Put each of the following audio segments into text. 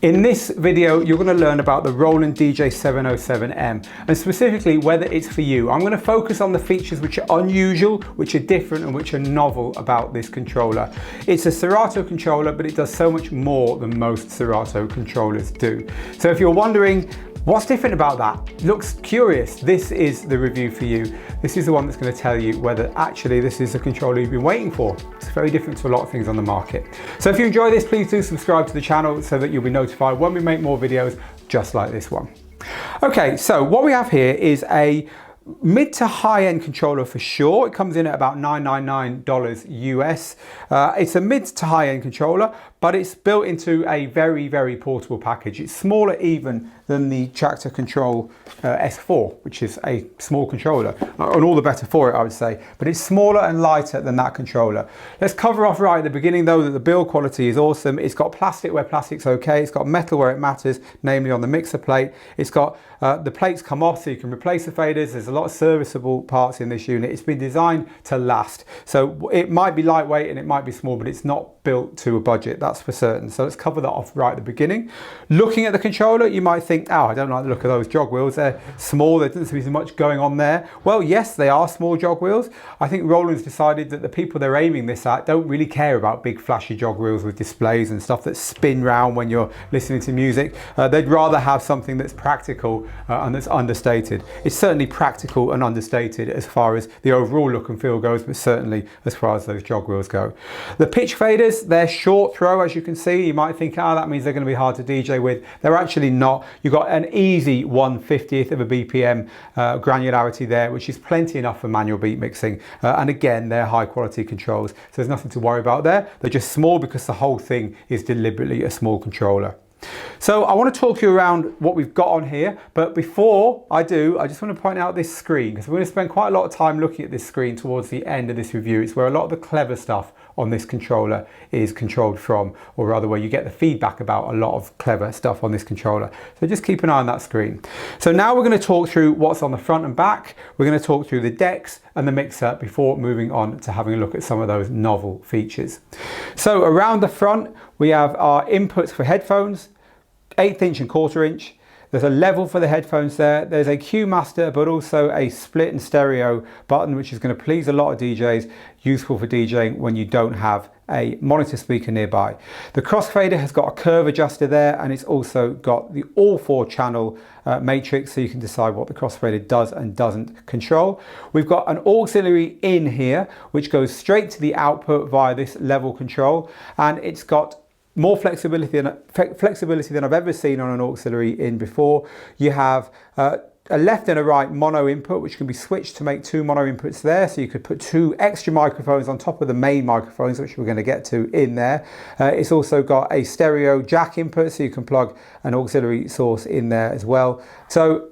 In this video, you're going to learn about the Roland DJ707M and specifically whether it's for you. I'm going to focus on the features which are unusual, which are different and which are novel about this controller. It's a Serato controller, but it does so much more than most Serato controllers do. So if you're wondering, what's different about that? Looks curious. This is the review for you. This is the one that's going to tell you whether actually this is a controller you've been waiting for. It's very different to a lot of things on the market. So if you enjoy this, please do subscribe to the channel so that you'll be notified when we make more videos just like this one. Okay, so what we have here is a mid to high end controller for sure. It comes in at about $999 US. It's a mid to high end controller, but it's built into a very, very portable package. It's smaller even than the Traktor Kontrol S4, which is a small controller, and all the better for it, I would say. But it's smaller and lighter than that controller. Let's cover off right at the beginning though that the build quality is awesome. It's got plastic where plastic's okay. It's got metal where it matters, namely on the mixer plate. It's got the plates come off so you can replace the faders. There's a lot of serviceable parts in this unit. It's been designed to last. So it might be lightweight and it might be small, but it's not built to a budget, that's for certain. So let's cover that off right at the beginning. Looking at the controller, you might think, oh, I don't like the look of those jog wheels. They're small, there doesn't seem to be much going on there. Well, yes, they are small jog wheels. I think Roland's decided that the people they're aiming this at don't really care about big flashy jog wheels with displays and stuff that spin round when you're listening to music. They'd rather have something that's practical and that's understated. It's certainly practical and understated as far as the overall look and feel goes, but certainly as far as those jog wheels go. The pitch faders, they're short throw, as you can see. You might think, that means they're going to be hard to DJ with. They're actually not. You've got an easy 1/50th of a BPM granularity there, which is plenty enough for manual beat mixing. And again, they're high quality controls, so there's nothing to worry about there. They're just small because the whole thing is deliberately a small controller. So I want to talk you around what we've got on here, but before I do, I just want to point out this screen, because we're going to spend quite a lot of time looking at this screen towards the end of this review. It's where a lot of the clever stuff on this controller is controlled from, or rather where you get the feedback about a lot of clever stuff on this controller. So just keep an eye on that screen. So now we're going to talk through what's on the front and back. We're going to talk through the decks and the mixer before moving on to having a look at some of those novel features. So around the front, we have our inputs for headphones, 1/8 inch and 1/4 inch. There's a level for the headphones there. There's a Q master, but also a split and stereo button, which is going to please a lot of DJs, useful for DJing when you don't have a monitor speaker nearby. The crossfader has got a curve adjuster there, and it's also got the all 4 channel matrix, so you can decide what the crossfader does and doesn't control. We've got an auxiliary in here, which goes straight to the output via this level control, and it's got more flexibility than I've ever seen on an auxiliary in before. You have a left and a right mono input, which can be switched to make 2 mono inputs there. So you could put 2 extra microphones on top of the main microphones, which we're going to get to in there. It's also got a stereo jack input, so you can plug an auxiliary source in there as well. So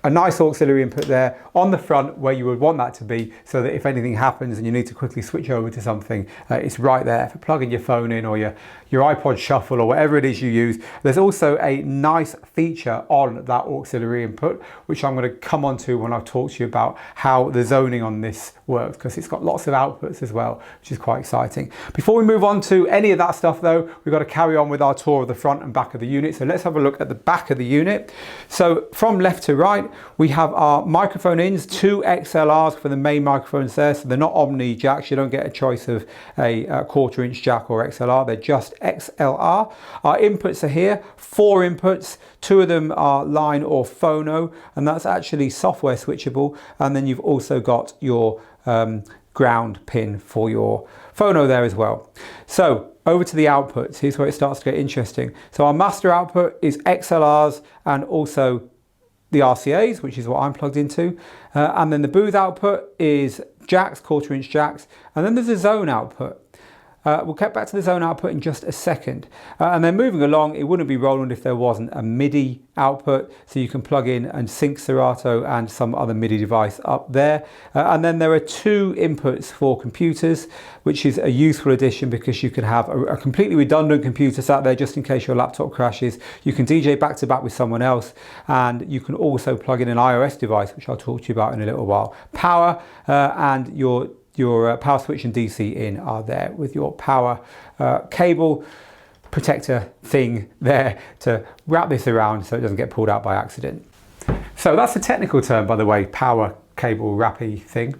a nice auxiliary input there on the front where you would want that to be, so that if anything happens and you need to quickly switch over to something, it's right there for plugging your phone in or your iPod Shuffle or whatever it is you use. There's also a nice feature on that auxiliary input, which I'm going to come on to when I talk to you about how the zoning on this works, because it's got lots of outputs as well, which is quite exciting. Before we move on to any of that stuff though, we've got to carry on with our tour of the front and back of the unit. So let's have a look at the back of the unit. So from left to right, we have our microphone ins, 2 XLRs for the main microphones there. So they're not Omni jacks. You don't get a choice of a 1/4 inch jack or XLR. They're just XLR. Our inputs are here, 4 inputs. 2 of them are line or phono, and that's actually software switchable. And then you've also got your ground pin for your phono there as well. So over to the outputs. Here's where it starts to get interesting. So our master output is XLRs and also the RCAs, which is what I'm plugged into. And then the booth output is jacks, 1/4 inch jacks. And then there's a zone output. We'll get back to the zone output in just a second. And then moving along, it wouldn't be Roland if there wasn't a MIDI output, so you can plug in and sync Serato and some other MIDI device up there. And then there are 2 inputs for computers, which is a useful addition because you can have a completely redundant computer sat there just in case your laptop crashes. You can DJ back to back with someone else, and you can also plug in an iOS device, which I'll talk to you about in a little while. Power and your power switch and DC in are there with your power cable. protector thing there to wrap this around so it doesn't get pulled out by accident. So that's a technical term, by the way, power cable wrappy thing.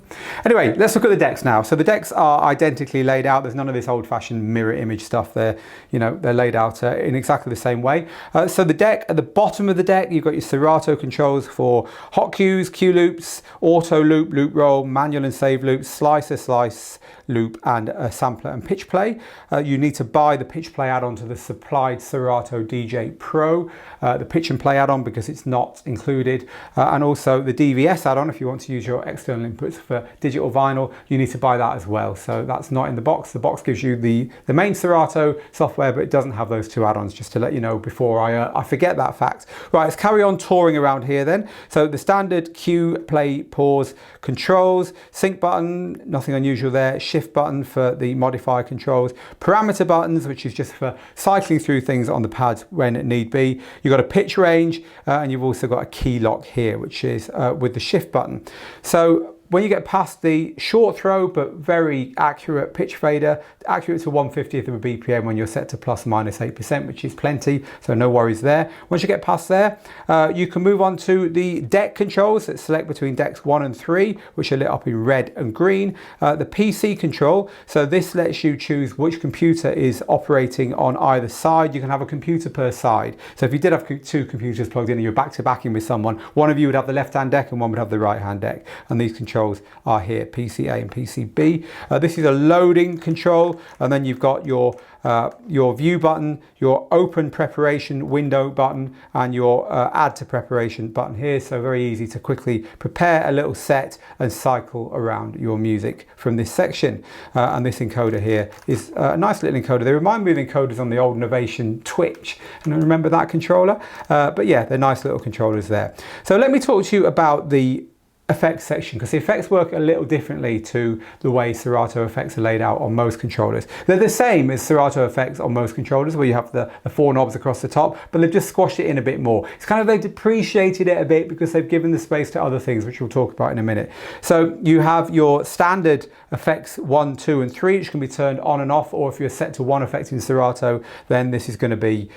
Anyway, let's look at the decks now. So the decks are identically laid out. There's none of this old-fashioned mirror image stuff there. You know, they're laid out in exactly the same way. So the deck, at the bottom of the deck, you've got your Serato controls for hot cues, cue loops, auto loop, loop roll, manual and save loops, slicer, slice, loop, and a sampler and pitch play. You need to buy the pitch play add-on to the supplied Serato DJ Pro, the pitch and play add-on because it's not included, and also the DVS add-on if you want to use your external inputs for digital vinyl. You need to buy that as well, so that's not in the box. The box gives you the main Serato software, but it doesn't have those two add-ons, just to let you know before I forget that fact. Right, let's carry on touring around here then. So the standard cue, play, pause controls, sync button, nothing unusual there, shift button for the modifier controls, parameter buttons, which is just for cycling through things on the pads when it need be. You've got a pitch range, and you've also got a key lock here, which is with the shift button. So when you get past the short throw but very accurate pitch fader, accurate to 1/50th of a BPM when you're set to ±8%, which is plenty, so no worries there. Once you get past there, you can move on to the deck controls that select between decks 1 and 3, which are lit up in red and green. The PC control, so this lets you choose which computer is operating on either side. You can have a computer per side. So if you did have two computers plugged in and you're back-to-backing with someone, one of you would have the left-hand deck and one would have the right-hand deck. And these controls are here, PCA and PCB. This is a loading control, and then you've got your view button, your open preparation window button, and your add to preparation button here. So very easy to quickly prepare a little set and cycle around your music from this section. And this encoder here is a nice little encoder. They remind me of encoders on the old Novation Twitch, and I remember that controller. But yeah, they're nice little controllers there. So let me talk to you about the effects section, because the effects work a little differently to the way Serato effects are laid out on most controllers. They're the same as Serato effects on most controllers, where you have the 4 knobs across the top, but they've just squashed it in a bit more. It's kind of, they've depreciated it a bit because they've given the space to other things, which we'll talk about in a minute. So you have your standard effects 1, 2, and 3, which can be turned on and off, or if you're set to one effect in Serato, then this is going to be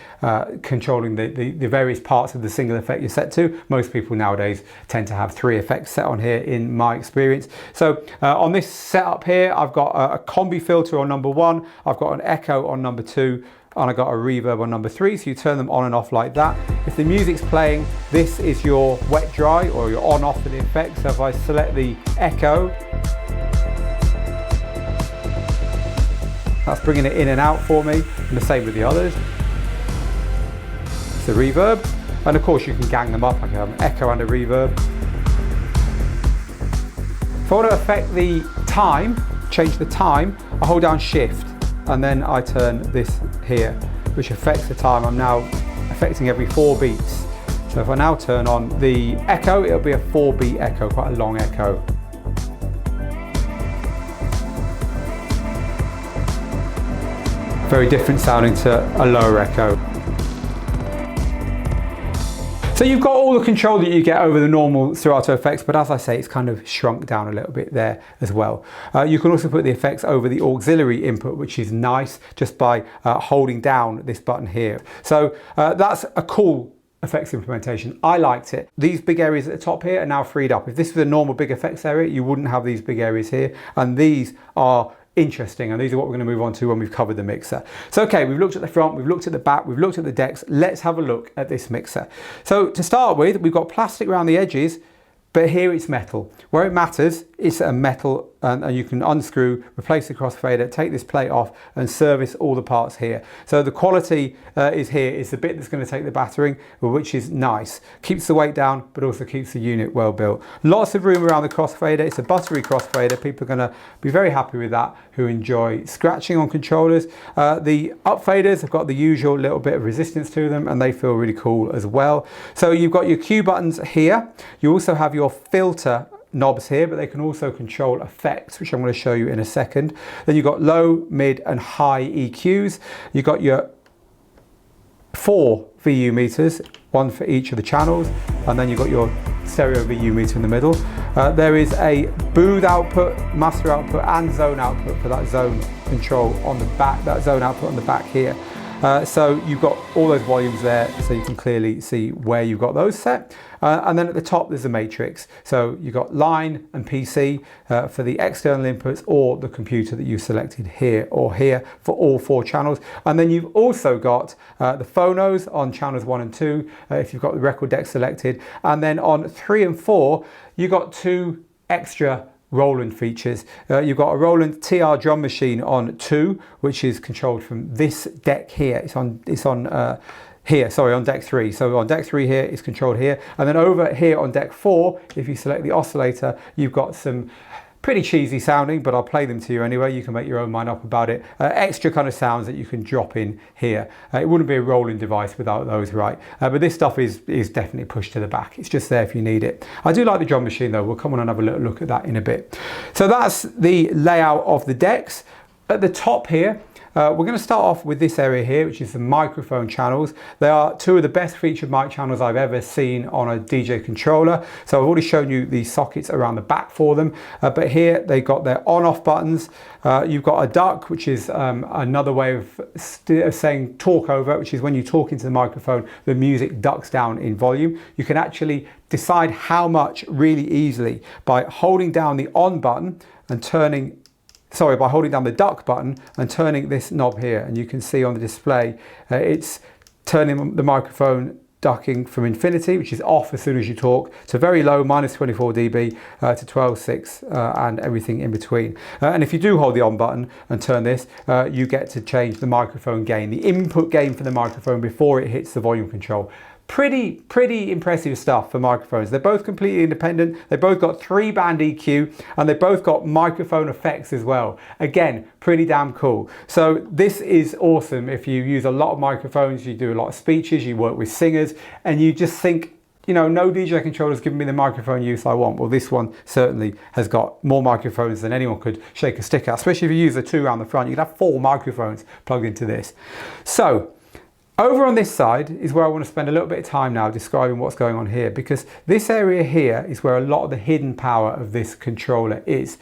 controlling the various parts of the single effect you're set to. Most people nowadays tend to have 3 effects set on here in my experience. So on this setup here, I've got a combi filter on number 1, I've got an echo on number 2, and I got a reverb on number 3, so you turn them on and off like that. If the music's playing, this is your wet dry, or your on off for the effect. So if I select the echo, that's bringing it in and out for me, and the same with the others. It's the reverb, and of course you can gang them up. I can have an echo and a reverb. If I want to affect the time, change the time, I hold down shift and then I turn this here, which affects the time. I'm now affecting every 4 beats. So if I now turn on the echo, it'll be a 4-beat echo, quite a long echo. Very different sounding to a lower echo. So you've got all the control that you get over the normal Serato effects, but as I say, it's kind of shrunk down a little bit there as well. You can also put the effects over the auxiliary input, which is nice, just by holding down this button here. So that's a cool effects implementation. I liked it. These big areas at the top here are now freed up. If this was a normal big effects area, you wouldn't have these big areas here, and these are interesting, and these are what we're going to move on to when we've covered the mixer. So okay, we've looked at the front, we've looked at the back, we've looked at the decks. Let's have a look at this mixer. So to start with, we've got plastic around the edges, but here it's metal. Where it matters, it's a metal, and you can unscrew, replace the crossfader, take this plate off and service all the parts here. So the quality is here. It's the bit that's going to take the battering, which is nice. Keeps the weight down, but also keeps the unit well built. Lots of room around the crossfader. It's a buttery crossfader. People are going to be very happy with that who enjoy scratching on controllers. The up faders have got the usual little bit of resistance to them, and they feel really cool as well. So you've got your cue buttons here. You also have your filter knobs here, but they can also control effects, which I'm going to show you in a second. Then you've got low, mid and high EQs. You've got your 4 VU meters, 1 for each of the channels, and then you've got your stereo VU meter in the middle. There is a booth output, master output and zone output for that zone control on the back, that zone output on the back here. So you've got all those volumes there, so you can clearly see where you've got those set. And then at the top there's a matrix. So you've got line and PC for the external inputs, or the computer that you selected here or here for all 4 channels. And then you've also got the phonos on channels 1 and 2 if you've got the record deck selected. And then on 3 and 4 you've got 2 extra Roland features. You've got a Roland TR drum machine on 2, which is controlled from this deck here. It's on here, sorry, on deck 3. So on deck 3 here, it's controlled here. And then over here on deck 4, if you select the oscillator, you've got some pretty cheesy sounding, but I'll play them to you anyway. You can make your own mind up about it. Extra kind of sounds that you can drop in here. It wouldn't be a Roland device without those, right? But this stuff is definitely pushed to the back. It's just there if you need it. I do like the drum machine though. We'll come on and have a little look at that in a bit. So that's the layout of the decks. At the top here, we're going to start off with this area here, which is the microphone channels. They are 2 of the best featured mic channels I've ever seen on a DJ controller. So I've already shown you the sockets around the back for them. But here they've got their on-off buttons. You've got a duck, which is another way of saying talk over, which is when you talk into the microphone, the music ducks down in volume. You can actually decide how much really easily by holding down the on button and by holding down the duck button and turning this knob here, and you can see on the display it's turning the microphone ducking from infinity, which is off as soon as you talk, to very low, minus 24 dB, to 12.6 and everything in between. And if you do hold the on button and turn this, you get to change the microphone gain, the input gain for the microphone before it hits the volume control. Pretty impressive stuff for microphones. They're both completely independent. They both got 3-band EQ, and they both got microphone effects as well. Again, pretty damn cool. So this is awesome if you use a lot of microphones, you do a lot of speeches, you work with singers, and you just think, you know, no DJ controller's giving me the microphone use I want. Well, this one certainly has got more microphones than anyone could shake a stick at, especially if you use the 2 around the front. You could have 4 microphones plugged into this. So over on this side is where I want to spend a little bit of time now describing what's going on here, because this area here is where a lot of the hidden power of this controller is.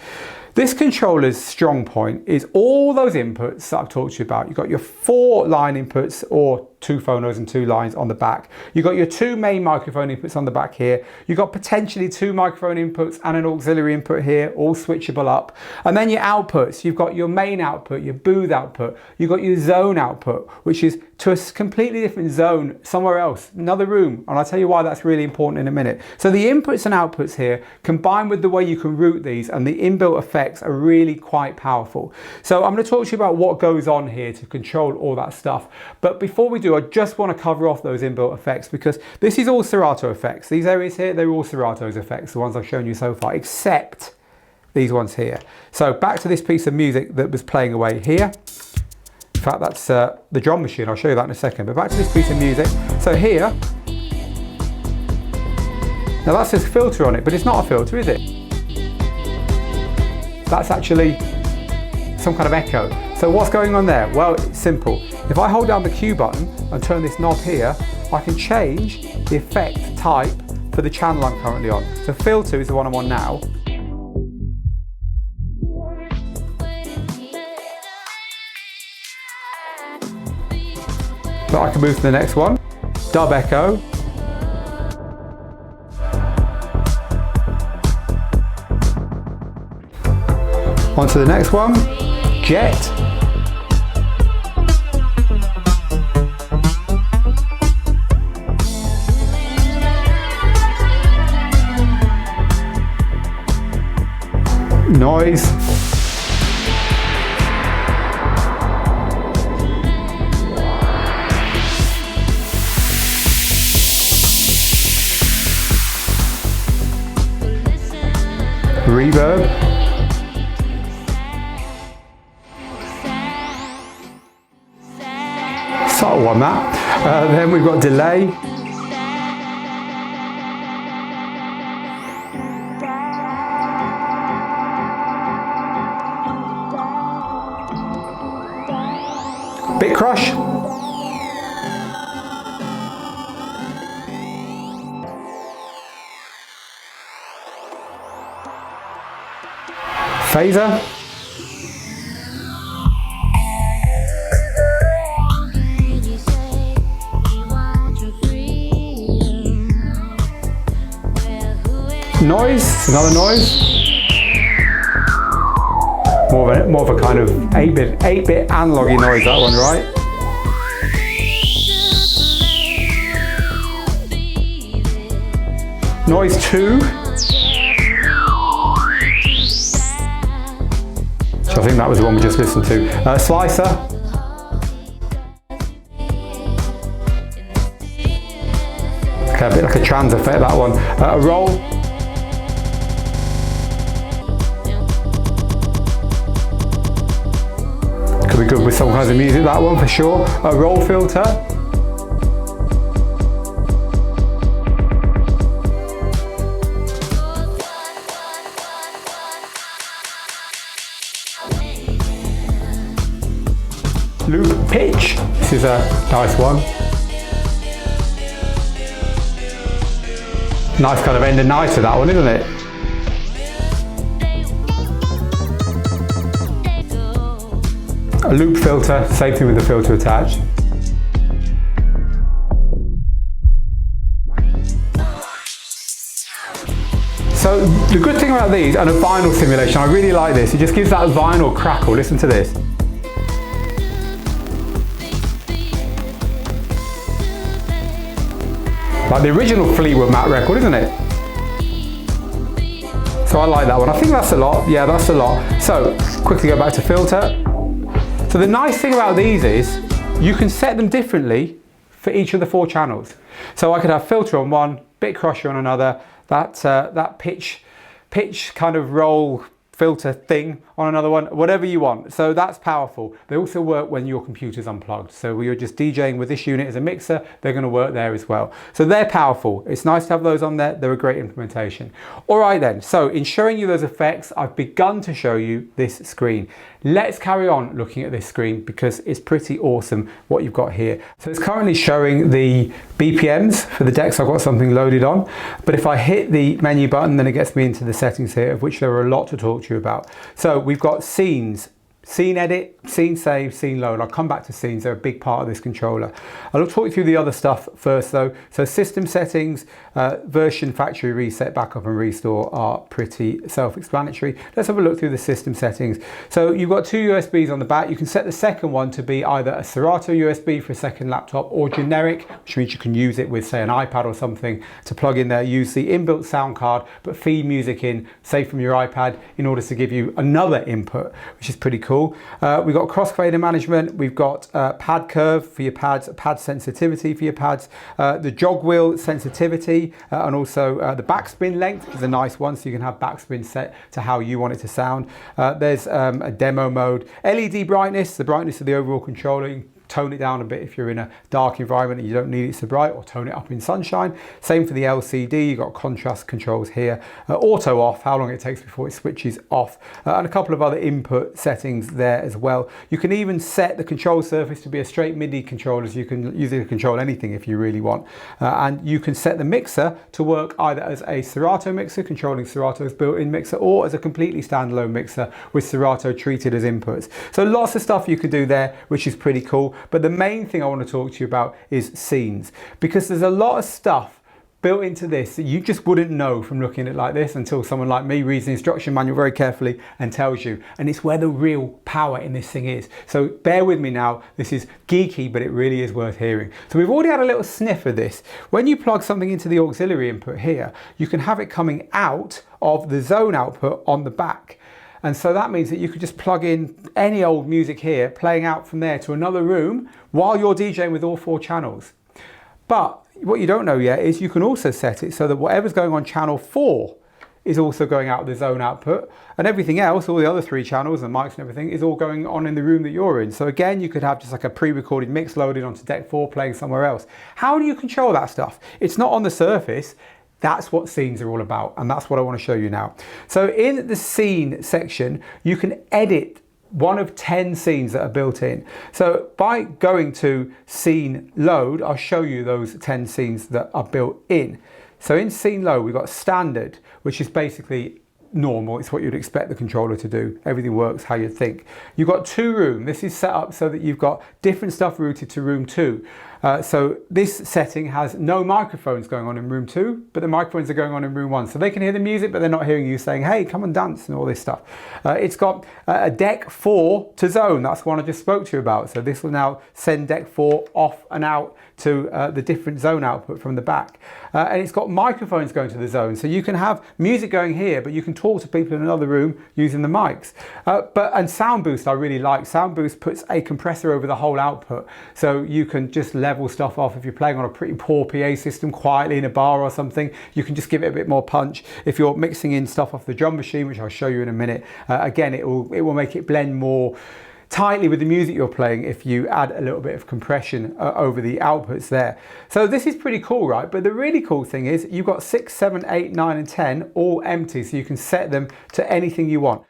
This controller's strong point is all those inputs that I've talked to you about. You've got your 4 line inputs, or 2 phonos and 2 lines on the back. You've got your 2 main microphone inputs on the back here. You've got potentially 2 microphone inputs and an auxiliary input here, all switchable up. And then your outputs. You've got your main output, your booth output. You've got your zone output, which is to a completely different zone somewhere else, another room. And I'll tell you why that's really important in a minute. So the inputs and outputs here, combined with the way you can route these and the inbuilt effects, are really quite powerful. So I'm going to talk to you about what goes on here to control all that stuff. But before we do, I just want to cover off those inbuilt effects, because this is all Serato effects. These areas here, they're all Serato's effects, the ones I've shown you so far, except these ones here. So back to this piece of music that was playing away here. In fact, that's the drum machine. I'll show you that in a second. But back to this piece of music. So here, now that says filter on it, but it's not a filter, is it? That's actually some kind of echo. So what's going on there? Well, it's simple. If I hold down the Q button and turn this knob here, I can change the effect type for the channel I'm currently on. So filter is the one I'm on now. But I can move to the next one. Dub echo. On to the next one. Jet. Noise. Reverb. Subtle one that. Then we've got delay. Bit crush. Phaser. Noise, another noise. More of a kind of 8-bit analog-y noise, that one, right? Noise 2. So I think that was the one we just listened to. Slicer. Okay, a bit like a trans effect, that one. A roll. Could be good with some kinds of music, that one for sure. A roll filter. Loop pitch. This is a nice one. Nice kind of end of night to that one, isn't it? A loop filter, same thing with the filter attached. So the good thing about these, and a vinyl simulation, I really like this, it just gives that vinyl crackle. Listen to this. Like the original Fleetwood Mac record, isn't it? So I like that one. I think that's a lot. Yeah, that's a lot. So quickly go back to filter. So the nice thing about these is you can set them differently for each of the 4 channels. So I could have filter on one, bit crusher on another, that pitch kind of roll filter thing on another one, whatever you want. So that's powerful. They also work when your computer's unplugged. So when you're just DJing with this unit as a mixer, they're going to work there as well. So they're powerful. It's nice to have those on there. They're a great implementation. All right then, so in showing you those effects, I've begun to show you this screen. Let's carry on looking at this screen because it's pretty awesome what you've got here. So it's currently showing the BPMs for the decks I've got something loaded on. But if I hit the menu button, then it gets me into the settings here, of which there are a lot to talk to you about. So we've got scenes, scene edit, scene save, scene load. I'll come back to scenes, they're a big part of this controller. I'll talk you through the other stuff first though. So system settings, version, factory reset, backup and restore are pretty self-explanatory. Let's have a look through the system settings. So you've got 2 USBs on the back. You can set the second one to be either a Serato USB for a second laptop or generic, which means you can use it with say an iPad or something to plug in there, use the inbuilt sound card, but feed music in, say from your iPad, in order to give you another input, which is pretty cool. We've got crossfader management, we've got pad curve for your pads, pad sensitivity for your pads, the jog wheel sensitivity, and also the backspin length, which is a nice one, so you can have backspin set to how you want it to sound. There's a demo mode, LED brightness, the brightness of the overall controller. You can tone it down a bit if you're in a dark environment and you don't need it so bright, or tone it up in sunshine. Same for the LCD, you've got contrast controls here. Auto off, how long it takes before it switches off, and a couple of other input settings there as well. You can even set the control surface to be a straight MIDI controller, so you can use it to control anything if you really want. And you can set the mixer to work either as a Serato mixer, controlling Serato's built-in mixer, or as a completely standalone mixer with Serato treated as inputs. So lots of stuff you could do there, which is pretty cool. But the main thing I want to talk to you about is scenes, because there's a lot of stuff built into this that you just wouldn't know from looking at it like this until someone like me reads the instruction manual very carefully and tells you. And it's where the real power in this thing is. So bear with me now. This is geeky, but it really is worth hearing. So we've already had a little sniff of this. When you plug something into the auxiliary input here, you can have it coming out of the zone output on the back. And so that means that you could just plug in any old music here, playing out from there to another room while you're DJing with all 4 channels. But what you don't know yet is you can also set it so that whatever's going on channel 4 is also going out of the zone output, and everything else, all the other 3 channels and mics and everything, is all going on in the room that you're in. So again, you could have just like a pre-recorded mix loaded onto deck 4 playing somewhere else. How do you control that stuff? It's not on the surface. That's what scenes are all about, and that's what I want to show you now. So in the scene section, you can edit one of 10 scenes that are built in. So by going to scene load, I'll show you those 10 scenes that are built in. So in scene load, we've got standard, which is basically normal. It's what you'd expect the controller to do. Everything works how you'd think. You've got 2 room. This is set up so that you've got different stuff routed to room 2. So this setting has no microphones going on in room 2, but the microphones are going on in room 1. So they can hear the music, but they're not hearing you saying, hey, come and dance and all this stuff. It's got a deck 4 to zone. That's the one I just spoke to you about. So this will now send deck 4 off and out to the different zone output from the back. And it's got microphones going to the zone. So you can have music going here, but you can talk to people in another room using the mics. And Sound Boost I really like. Sound Boost puts a compressor over the whole output. So you can just level stuff off. If you're playing on a pretty poor PA system quietly in a bar or something, you can just give it a bit more punch. If you're mixing in stuff off the drum machine, which I'll show you in a minute, again, it will make it blend more tightly with the music you're playing if you add a little bit of compression over the outputs there. So this is pretty cool, right? But the really cool thing is you've got 6, 7, 8, 9 and 10 all empty, so you can set them to anything you want.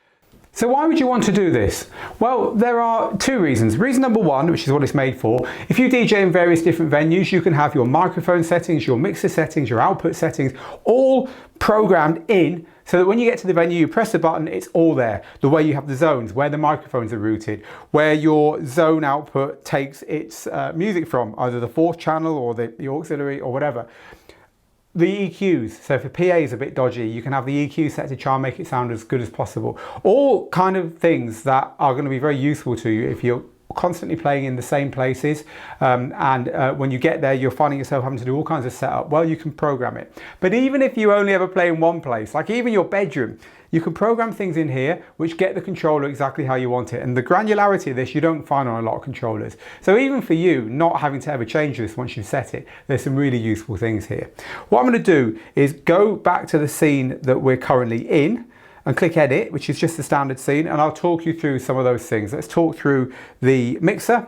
So why would you want to do this? Well, there are 2 reasons. Reason number 1, which is what it's made for, if you DJ in various different venues, you can have your microphone settings, your mixer settings, your output settings, all programmed in, so that when you get to the venue, you press the button, it's all there. The way you have the zones, where the microphones are routed, where your zone output takes its music from, either the 4th channel or the auxiliary or whatever. The EQs, so if a PA is a bit dodgy, you can have the EQ set to try and make it sound as good as possible. All kind of things that are going to be very useful to you if you're constantly playing in the same places, when you get there you're finding yourself having to do all kinds of setup. Well, you can program it. But even if you only ever play in one place, like even your bedroom, you can program things in here which get the controller exactly how you want it. And the granularity of this you don't find on a lot of controllers. So even for you, not having to ever change this once you've set it, there's some really useful things here. What I'm going to do is go back to the scene that we're currently in and click edit, which is just the standard scene, and I'll talk you through some of those things. Let's talk through the mixer,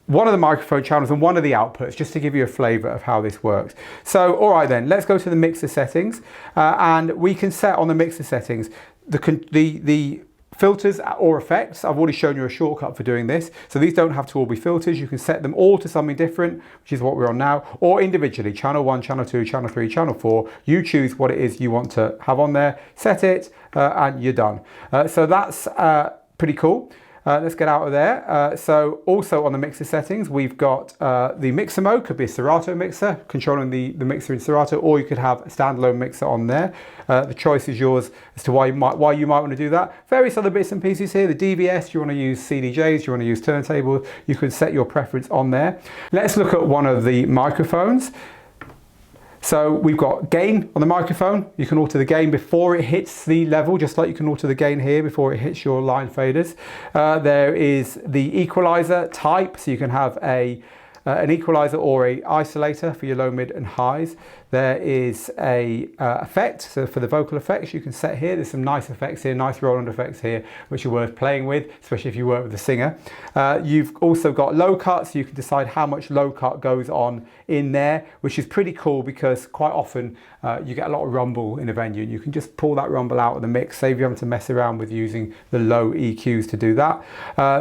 one of the microphone channels and one of the outputs, just to give you a flavor of how this works. So, all right then, let's go to the mixer settings, and we can set on the mixer settings the filters or effects. I've already shown you a shortcut for doing this. So these don't have to all be filters. You can set them all to something different, which is what we're on now, or individually, channel 1, channel 2, channel 3, channel 4. You choose what it is you want to have on there, set it, and you're done. So that's pretty cool. Let's get out of there. So also on the mixer settings, we've got the mixer mode, could be a Serato mixer, controlling the mixer in Serato, or you could have a standalone mixer on there. The choice is yours as to why you might want to do that. Various other bits and pieces here, the DVS, you want to use CDJs, you want to use turntables, you can set your preference on there. Let's look at one of the microphones. So we've got gain on the microphone. You can alter the gain before it hits the level, just like you can alter the gain here before it hits your line faders. There is the equalizer type, so you can have an equalizer or a isolator for your low, mid and highs. There is a effect, so for the vocal effects you can set here. There's some nice effects here, nice roll-on effects here, which are worth playing with, especially if you work with a singer. You've also got low cut, so you can decide how much low cut goes on in there, which is pretty cool because quite often you get a lot of rumble in a venue and you can just pull that rumble out of the mix, save you having to mess around with using the low EQs to do that.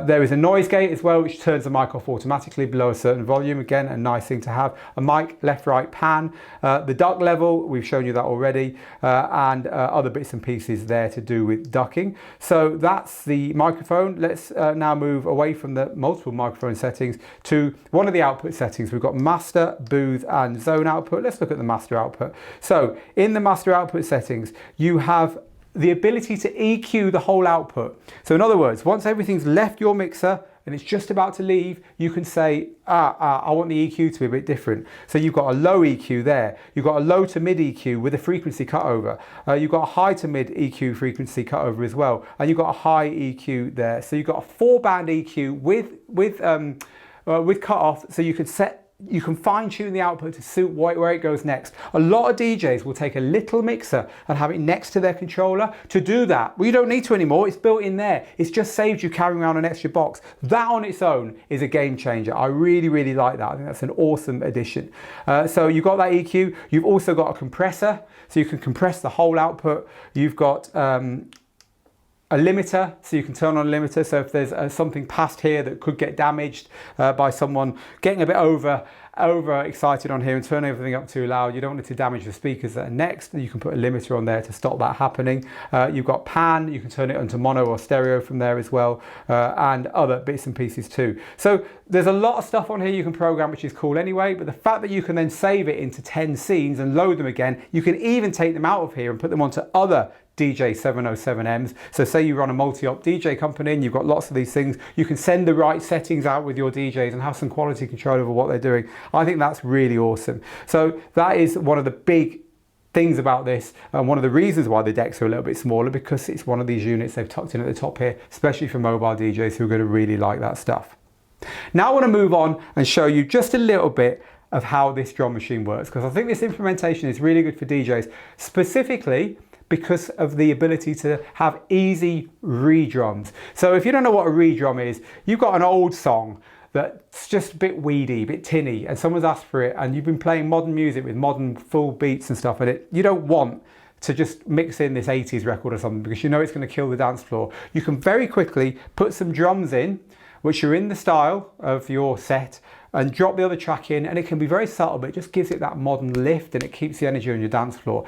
There is a noise gate as well, which turns the mic off automatically below a certain volume. Again, a nice thing to have. A mic left, right, pan. The duck level, we've shown you that already, and other bits and pieces there to do with ducking. So that's the microphone. Let's now move away from the multiple microphone settings to one of the output settings. We've got master, booth and zone output. Let's look at the master output. So in the master output settings, you have the ability to EQ the whole output. So in other words, once everything's left your mixer and it's just about to leave, you can say, I want the EQ to be a bit different. So you've got a low EQ there. You've got a low to mid EQ with a frequency cutover. You've got a high to mid EQ frequency cutover as well. And you've got a high EQ there. So you've got a 4-band EQ with cutoff, so you can fine tune the output to suit where it goes next. A lot of DJs will take a little mixer and have it next to their controller. To do that, well, you don't need to anymore. It's built in there. It's just saved you carrying around an extra box. That on its own is a game changer. I really, really like that. I think that's an awesome addition. So you've got that EQ. You've also got a compressor, so you can compress the whole output. You've got a limiter, so you can turn on a limiter, so if there's something past here that could get damaged by someone getting a bit over over excited on here and turn everything up too loud. You don't want it to damage the speakers that are next. You can put a limiter on there to stop that happening. You've got pan, you can turn it into mono or stereo from there as well, and other bits and pieces too. So there's a lot of stuff on here you can program, which is cool anyway, but the fact that you can then save it into 10 scenes and load them again, you can even take them out of here and put them onto other DJ707Ms. So say you run a multi-op DJ company and you've got lots of these things, you can send the right settings out with your DJs and have some quality control over what they're doing. I think that's really awesome. So that is one of the big things about this, and one of the reasons why the decks are a little bit smaller, because it's one of these units they've tucked in at the top here, especially for mobile DJs who are going to really like that stuff. Now I want to move on and show you just a little bit of how this drum machine works, because I think this implementation is really good for DJs, specifically because of the ability to have easy re-drums. So if you don't know what a re-drum is, you've got an old song that's just a bit weedy, a bit tinny, and someone's asked for it, and you've been playing modern music with modern full beats and stuff, and you don't want to just mix in this 80s record or something because you know it's going to kill the dance floor. You can very quickly put some drums in, which are in the style of your set, and drop the other track in, and it can be very subtle, but it just gives it that modern lift and it keeps the energy on your dance floor.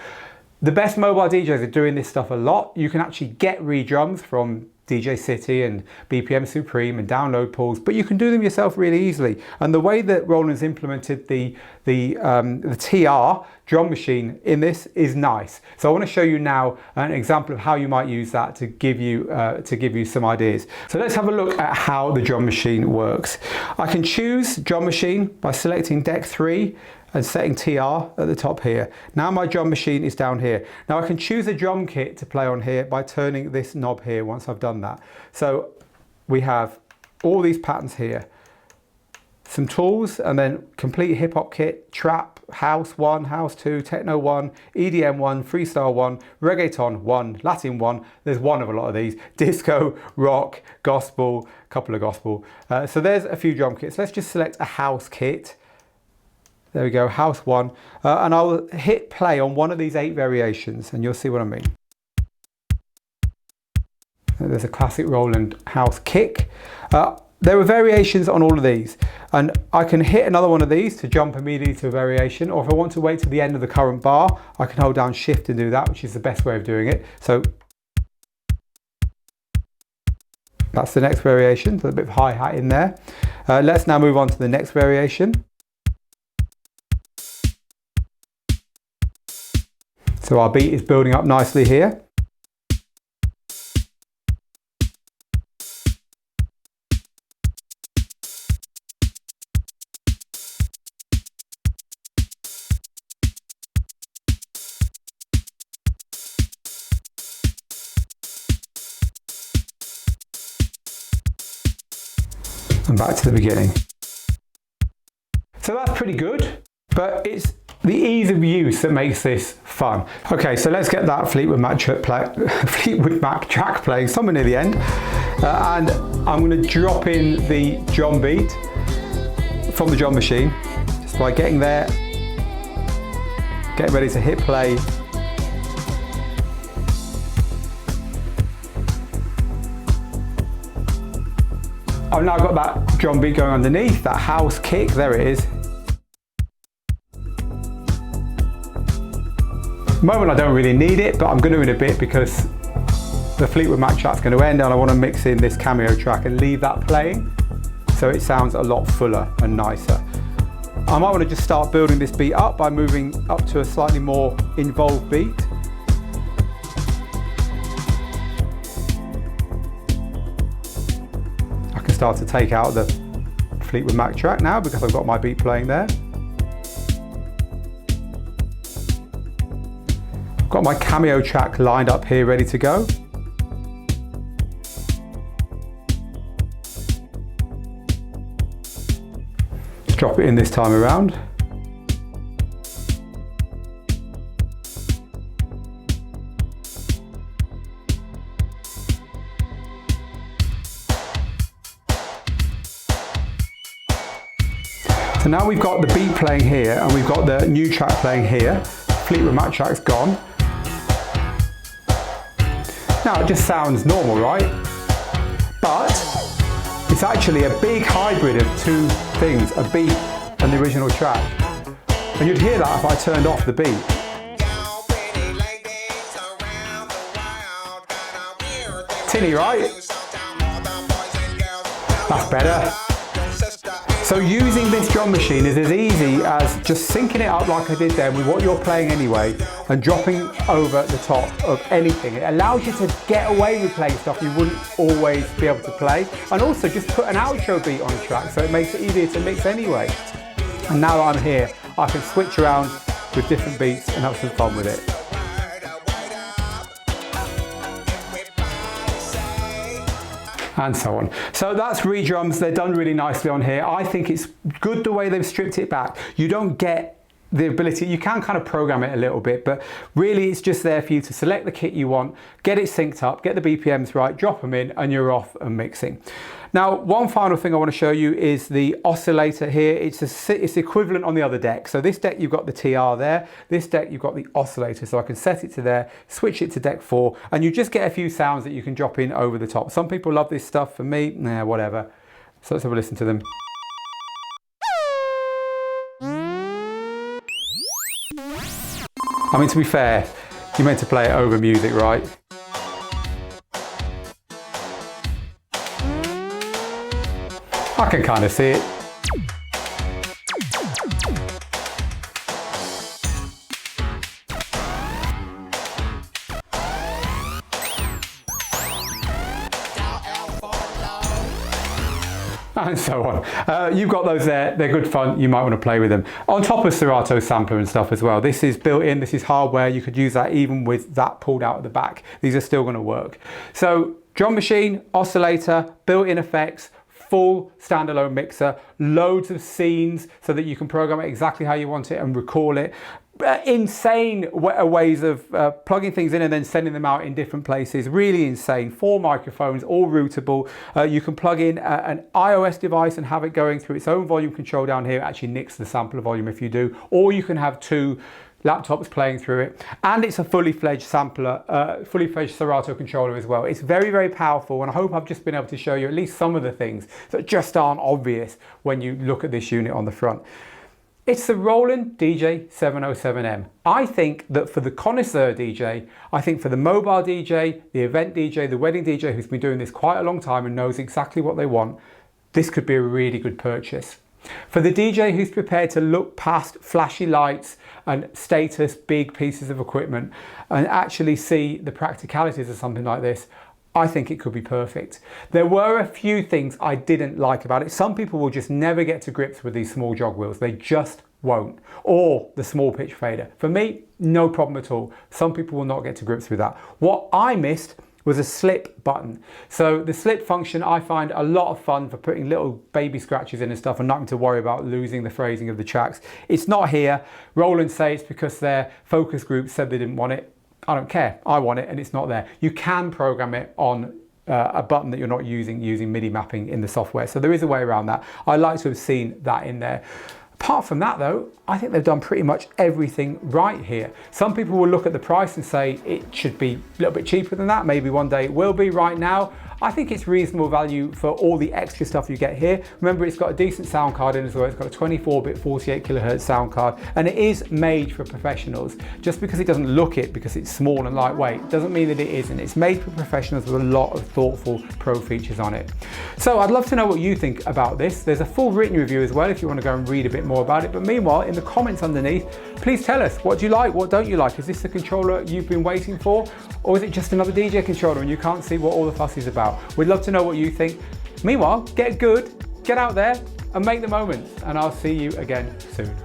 The best mobile DJs are doing this stuff a lot. You can actually get re-drums from DJ City and BPM Supreme and download pools, but you can do them yourself really easily. And the way that Roland's implemented the TR drum machine in this is nice. So I want to show you now an example of how you might use that to give you some ideas. So let's have a look at how the drum machine works. I can choose drum machine by selecting deck 3 and setting TR at the top here. Now my drum machine is down here. Now I can choose a drum kit to play on here by turning this knob here once I've done that. So we have all these patterns here, some tools, and then complete hip hop kit, trap, house 1, house 2, techno 1, EDM 1, freestyle 1, reggaeton 1, Latin 1, there's one of a lot of these, disco, rock, gospel, couple of gospel. So there's a few drum kits. Let's just select a house kit. There we go, house 1, and I'll hit play on one of these 8 variations and you'll see what I mean. There's a classic Roland house kick. There are variations on all of these, and I can hit another one of these to jump immediately to a variation, or if I want to wait to the end of the current bar, I can hold down shift and do that, which is the best way of doing it. So that's the next variation, there's a bit of hi-hat in there. Let's now move on to the next variation. So our beat is building up nicely here. And back to the beginning. So that's pretty good, but it's the ease of use that makes this fun. Okay, so let's get that Fleetwood Mac track playing somewhere near the end. And I'm going to drop in the drum beat from the drum machine, just by getting there, getting ready to hit play. I've now got that drum beat going underneath, that house kick, there it is. At the moment I don't really need it, but I'm going to in a bit because the Fleetwood Mac track's going to end and I want to mix in this cameo track and leave that playing so it sounds a lot fuller and nicer. I might want to just start building this beat up by moving up to a slightly more involved beat. I can start to take out the Fleetwood Mac track now because I've got my beat playing there. Got my cameo track lined up here ready to go. Let's drop it in this time around. So now we've got the beat playing here and we've got the new track playing here. Fleetwood Mac track's gone. Now it just sounds normal, right? But it's actually a big hybrid of two things, a beat and the original track. And you'd hear that if I turned off the beat. Tinny, right? That's better. So using this drum machine is as easy as just syncing it up like I did there with what you're playing anyway and dropping over the top of anything. It allows you to get away with playing stuff you wouldn't always be able to play, and also just put an outro beat on a track so it makes it easier to mix anyway. And now that I'm here, I can switch around with different beats and have some fun with it. And so on. So that's ReDrums. They're done really nicely on here. I think it's good the way they've stripped it back. You don't get the ability, you can kind of program it a little bit, but really it's just there for you to select the kit you want, get it synced up, get the BPMs right, drop them in, and you're off and mixing. Now, one final thing I want to show you is the oscillator here. It's equivalent on the other deck. So this deck, you've got the TR there. This deck, you've got the oscillator. So I can set it to there, switch it to deck 4, and you just get a few sounds that you can drop in over the top. Some people love this stuff. For me, nah, whatever. So let's have a listen to them. I mean, to be fair, you're meant to play it over music, right? I can kind of see it. And so on. You've got those there, they're good fun, you might want to play with them. On top of Serato sampler and stuff as well. This is built in, this is hardware, you could use that even with that pulled out at the back. These are still going to work. So drum machine, oscillator, built-in effects, full standalone mixer, loads of scenes so that you can program it exactly how you want it and recall it. Insane ways of plugging things in and then sending them out in different places. Really insane. 4 microphones, all routable. You can plug in an iOS device and have it going through its own volume control down here. It actually nicks the sampler volume if you do. Or you can have 2 laptops playing through it, and it's a fully fledged sampler, fully fledged Serato controller as well. It's very, very powerful, and I hope I've just been able to show you at least some of the things that just aren't obvious when you look at this unit on the front. It's the Roland DJ707M. I think that for the connoisseur DJ, I think for the mobile DJ, the event DJ, the wedding DJ who's been doing this quite a long time and knows exactly what they want, this could be a really good purchase. For the DJ who's prepared to look past flashy lights and status big pieces of equipment and actually see the practicalities of something like this, I think it could be perfect. There were a few things I didn't like about it. Some people will just never get to grips with these small jog wheels. They just won't. Or the small pitch fader. For me, no problem at all. Some people will not get to grips with that. What I missed was a slip button. So the slip function I find a lot of fun for putting little baby scratches in and stuff and not having to worry about losing the phrasing of the tracks. It's not here. Roland say it's because their focus group said they didn't want it. I don't care. I want it and it's not there. You can program it on a button that you're not using MIDI mapping in the software. So there is a way around that. I like to have seen that in there. Apart from that though, I think they've done pretty much everything right here. Some people will look at the price and say it should be a little bit cheaper than that. Maybe one day it will be. Right now, I think it's reasonable value for all the extra stuff you get here. Remember, it's got a decent sound card in as well. It's got a 24-bit 48 kilohertz sound card, and it is made for professionals. Just because it doesn't look it because it's small and lightweight doesn't mean that it isn't. It's made for professionals with a lot of thoughtful pro features on it. So I'd love to know what you think about this. There's a full written review as well if you want to go and read a bit more about it. But meanwhile, in the comments underneath, please tell us, what do you like, what don't you like? Is this the controller you've been waiting for? Or is it just another DJ controller and you can't see what all the fuss is about? We'd love to know what you think. Meanwhile, get good, get out there and make the moments. And I'll see you again soon.